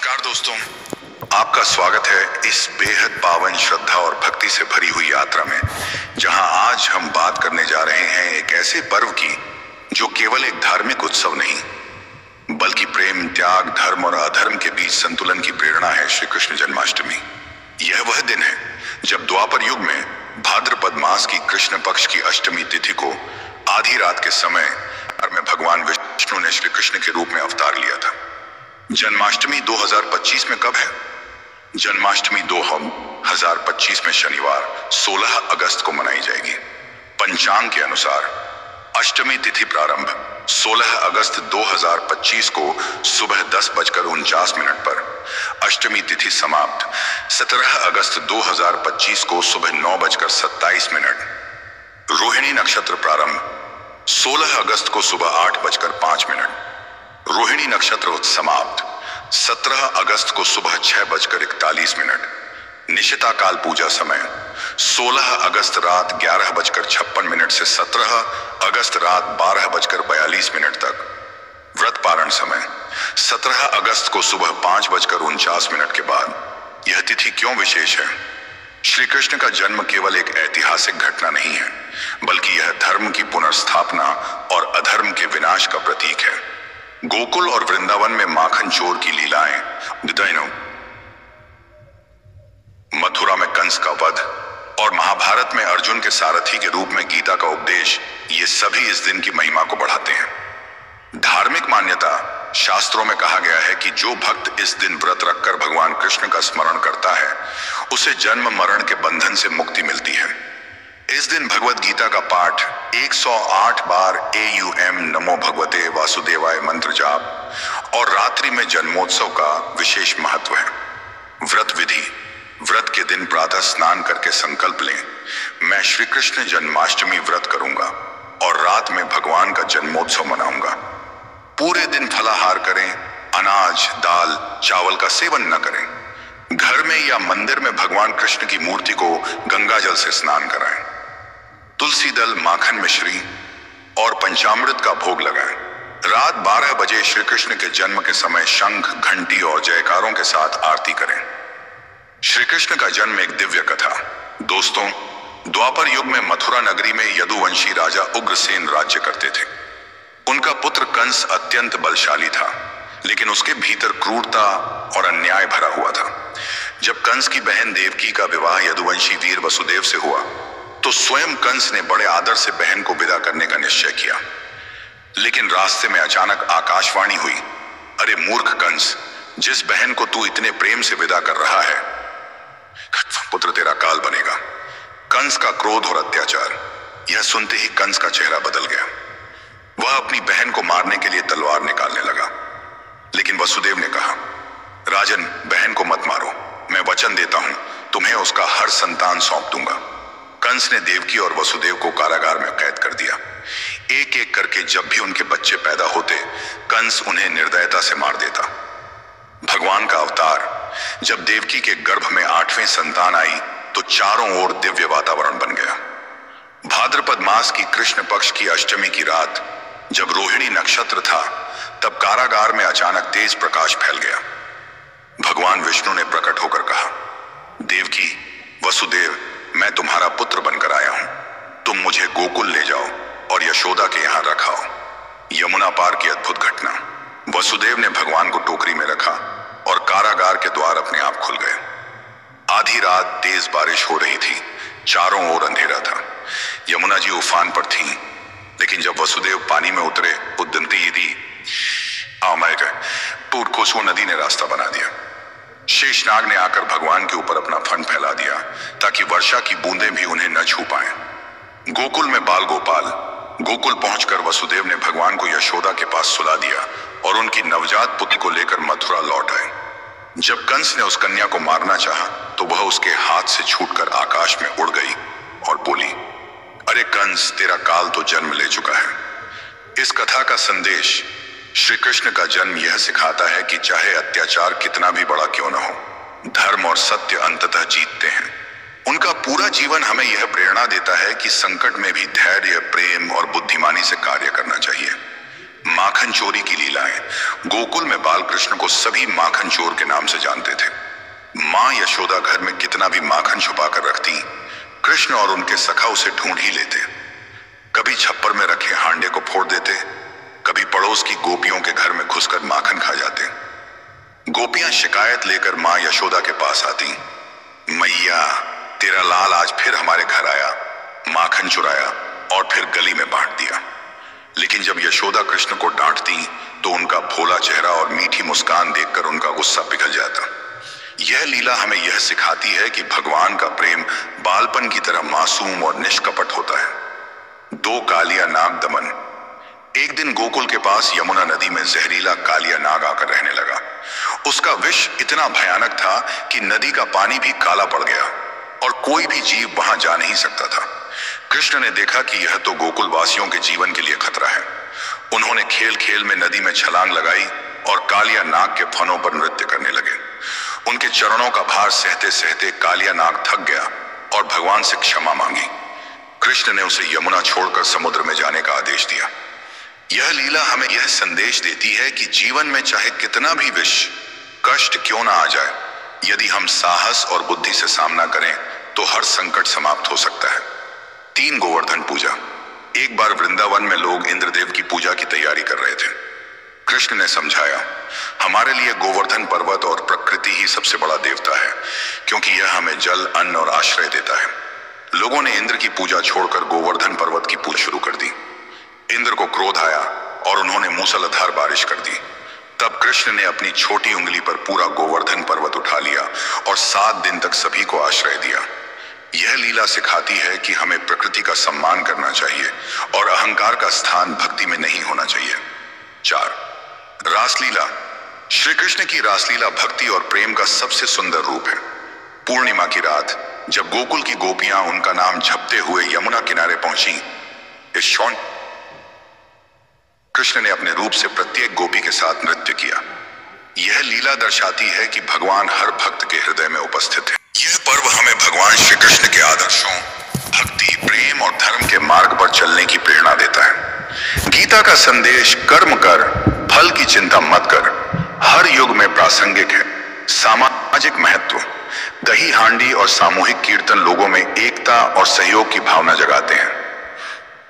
नमस्कार दोस्तों, आपका स्वागत है इस बेहद पावन श्रद्धा और भक्ति से भरी हुई यात्रा में, जहां आज हम बात करने जा रहे हैं एक ऐसे पर्व की जो केवल एक धार्मिक उत्सव नहीं बल्कि प्रेम, त्याग, धर्म और अधर्म के बीच संतुलन की प्रेरणा है। श्री कृष्ण जन्माष्टमी। यह वह दिन है जब द्वापर युग में भाद्रपद मास की कृष्ण पक्ष की अष्टमी तिथि को आधी रात के समय में भगवान विष्णु ने श्री कृष्ण के रूप में अवतार लिया था। जन्माष्टमी 2025 में कब है? जन्माष्टमी 2025 में शनिवार 16 अगस्त को मनाई जाएगी। पंचांग के अनुसार अष्टमी तिथि प्रारंभ 16 अगस्त 2025 को सुबह 10:49 पर, अष्टमी तिथि समाप्त 17 अगस्त 2025 को सुबह 9:27। रोहिणी नक्षत्र प्रारंभ 16 अगस्त को सुबह 8:05। रोहिणी नक्षत्र समाप्त 17 अगस्त को सुबह 6:41। निशिता काल पूजा समय 16 अगस्त रात 11:56 से 17 अगस्त रात 12:42 तक। व्रत पारण समय 17 अगस्त को सुबह 5:49 के बाद। यह तिथि क्यों विशेष है? श्री कृष्ण का जन्म केवल एक ऐतिहासिक घटना नहीं है, बल्कि यह धर्म की पुनर्स्थापना और अधर्म के विनाश का प्रतीक है। गोकुल और वृंदावन में माखन चोर की लीलाएं, मथुरा में कंस का वध और महाभारत में अर्जुन के सारथी के रूप में गीता का उपदेश, ये सभी इस दिन की महिमा को बढ़ाते हैं। धार्मिक मान्यता, शास्त्रों में कहा गया है कि जो भक्त इस दिन व्रत रखकर भगवान कृष्ण का स्मरण करता है, उसे जन्म मरण के बंधन से मुक्ति मिलती है। इस दिन भगवत गीता का पाठ 108 बार AUM नमो भगवते वासुदेवाय मंत्र जाप और रात्रि में जन्मोत्सव का विशेष महत्व है। व्रत विधि: व्रत के दिन प्रातः स्नान करके संकल्प लें, मैं श्री कृष्ण जन्माष्टमी व्रत करूंगा और रात में भगवान का जन्मोत्सव मनाऊंगा। पूरे दिन फलाहार करें, अनाज, दाल, चावल का सेवन न करें। घर में या मंदिर में भगवान कृष्ण की मूर्ति को गंगा जल से स्नान कराएं। तुलसी दल, माखन मिश्री और पंचामृत का भोग लगाएं। रात 12 बजे श्री कृष्ण के जन्म के समय शंख, घंटी और जयकारों के साथ आरती करें। श्री कृष्ण का जन्म एक दिव्य कथा। दोस्तों, द्वापर युग में मथुरा नगरी में यदुवंशी राजा उग्रसेन राज्य करते थे। उनका पुत्र कंस अत्यंत बलशाली था, लेकिन उसके भीतर क्रूरता और अन्याय भरा हुआ था। जब कंस की बहन देवकी का विवाह यदुवंशी वीर वसुदेव से हुआ, तो स्वयं कंस ने बड़े आदर से बहन को विदा करने का निश्चय किया। लेकिन रास्ते में अचानक आकाशवाणी हुई, अरे मूर्ख कंस, जिस बहन को तू इतने प्रेम से विदा कर रहा है, पुत्र तेरा काल बनेगा। कंस का क्रोध और अत्याचार, यह सुनते ही कंस का चेहरा बदल गया। वह अपनी बहन को मारने के लिए तलवार निकालने लगा, लेकिन वसुदेव ने कहा, राजन, बहन को मत मारो, मैं वचन देता हूं तुम्हें उसका हर संतान सौंप दूंगा। कंस ने देवकी और वसुदेव को कारागार में कैद कर दिया। एक एक करके जब भी उनके बच्चे पैदा होते, कंस उन्हें निर्दयता से मार देता। भगवान का अवतार: जब देवकी के गर्भ में 8वीं संतान आई, तो चारों ओर दिव्य वातावरण बन गया। भाद्रपद मास की कृष्ण पक्ष की अष्टमी की रात, जब रोहिणी नक्षत्र था, तब कारागार में अचानक तेज प्रकाश फैल गया। भगवान विष्णु ने प्रकट होकर कहा, देवकी, वसुदेव, मैं तुम्हारा पुत्र बनकर आया हूं। तुम मुझे गोकुल ले जाओ और यशोदा के यहां रखाओ। यमुना पार की अद्भुत घटना। वसुदेव ने भगवान को टोकरी में रखा और कारागार के द्वार अपने आप खुल गए। आधी रात तेज बारिश हो रही थी, चारों ओर अंधेरा था। यमुना जी उफान पर थीं, लेकिन जब वसुदेव पानी में उतरे, उद्दंती दी को नदी ने रास्ता बना दिया। शेषनाग ने आकर भगवान के ऊपर अपना फन फैला दिया, ताकि वर्षा की बूंदें भी उन्हें न छू पाएं। गोकुल में बाल गोपाल। गोकुल पहुंचकर वसुदेव ने भगवान को यशोदा के पास सुला दिया और उनकी नवजात पुत्री को लेकर मथुरा लौट आए। जब कंस ने उस कन्या को मारना चाहा, तो वह उसके हाथ से छूटकर आकाश में उड़ गई और बोली, अरे कंस, तेरा काल तो जन्म ले चुका है। इस कथा का संदेश: श्री कृष्ण का जन्म यह सिखाता है कि चाहे अत्याचार कितना भी बड़ा क्यों न हो, धर्म और सत्य अंततः जीतते हैं। उनका पूरा जीवन हमें यह प्रेरणा देता है कि संकट में भी धैर्य, प्रेम और बुद्धिमानी से कार्य करना चाहिए। माखन चोरी की लीलाएं। गोकुल में बाल कृष्ण को सभी माखन चोर के नाम से जानते थे। माँ यशोदा घर में कितना भी माखन छुपा कर रखती, कृष्ण और उनके सखा उसे ढूंढ ही लेते। कभी छप्पर में रखे हांडे को फोड़ देते, कभी पड़ोस की गोपियों के घर में घुसकर माखन खा जाते। गोपियां शिकायत लेकर माँ यशोदा के पास आती, मैया तेरा लाल आज फिर हमारे घर आया, माखन चुराया और फिर गली में बांट दिया। लेकिन जब यशोदा कृष्ण को डांटती तो उनका भोला चेहरा और मीठी मुस्कान देखकर उनका गुस्सा पिघल जाता। यह लीला हमें यह सिखाती है कि भगवान का प्रेम बालपन की तरह मासूम और निष्कपट होता है। दो कालिया नाग दमन। एक दिन गोकुल के पास यमुना नदी में जहरीला कालिया नाग आकर रहने लगा। उसका विष इतना भयानक था कि नदी का पानी भी काला पड़ गया और कोई भी जीव वहां जा नहीं सकता था। कृष्ण ने देखा कि यह तो गोकुल वासियों के जीवन के लिए खतरा है। उन्होंने खेल खेल में नदी में छलांग लगाई और कालिया नाग के फनों पर नृत्य करने लगे। उनके चरणों का भार सहते सहते कालिया नाग थक गया और भगवान से क्षमा मांगी। कृष्ण ने उसे यमुना छोड़कर समुद्र में जाने का आदेश दिया। यह लीला हमें यह संदेश देती है कि जीवन में चाहे कितना भी विष कष्ट क्यों ना आ जाए, यदि हम साहस और बुद्धि से सामना करें तो हर संकट समाप्त हो सकता है। 3 गोवर्धन पूजा। एक बार वृंदावन में लोग इंद्रदेव की पूजा की तैयारी कर रहे थे। कृष्ण ने समझाया, हमारे लिए गोवर्धन पर्वत और प्रकृति ही सबसे बड़ा देवता है, क्योंकि यह हमें जल, अन्न और आश्रय देता है। लोगों ने इंद्र की पूजा छोड़कर गोवर्धन पर्वत की पूजा शुरू कर दी। इंद्र को क्रोध आया और उन्होंने मूसलाधार बारिश कर दी। तब कृष्ण ने अपनी छोटी उंगली पर पूरा गोवर्धन पर्वत उठा लिया और 7 दिन तक सभी को आश्रय दिया। यह लीला सिखाती है कि हमें प्रकृति का सम्मान करना चाहिए और अहंकार का स्थान भक्ति में नहीं होना चाहिए। 4. रासलीला। श्री कृष्ण की रासलीला भक्ति और प्रेम का सबसे सुंदर रूप है। पूर्णिमा की रात जब गोकुल की गोपियां उनका नाम जपते हुए यमुना किनारे पहुंची, इस क्षण कृष्ण ने अपने रूप से प्रत्येक गोपी के साथ नृत्य किया। यह लीला दर्शाती है कि भगवान हर भक्त के हृदय में उपस्थित है। यह पर्व हमें भगवान श्री कृष्ण के आदर्शों, भक्ति, प्रेम और धर्म के मार्ग पर चलने की प्रेरणा देता है। गीता का संदेश कर्म कर, फल की चिंता मत कर, हर युग में प्रासंगिक है। सामाजिक महत्व। दही हांडी और सामूहिक कीर्तन लोगों में एकता और सहयोग की भावना जगाते हैं।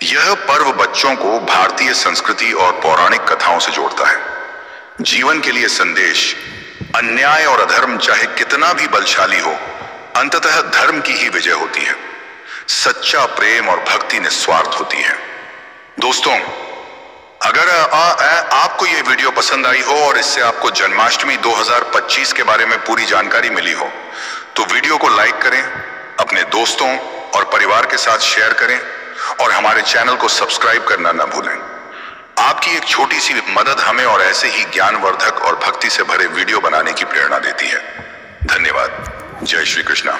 यह पर्व बच्चों को भारतीय संस्कृति और पौराणिक कथाओं से जोड़ता है। जीवन के लिए संदेश। अन्याय और अधर्म चाहे कितना भी बलशाली हो, अंततः धर्म की ही विजय होती है। सच्चा प्रेम और भक्ति निस्वार्थ होती है। दोस्तों, अगर आपको यह वीडियो पसंद आई हो और इससे आपको जन्माष्टमी 2025 के बारे में पूरी जानकारी मिली हो, तो वीडियो को लाइक करें, अपने दोस्तों और परिवार के साथ शेयर करें और हमारे चैनल को सब्सक्राइब करना न भूलें। आपकी एक छोटी सी मदद हमें और ऐसे ही ज्ञानवर्धक और भक्ति से भरे वीडियो बनाने की प्रेरणा देती है। धन्यवाद। जय श्री कृष्णा।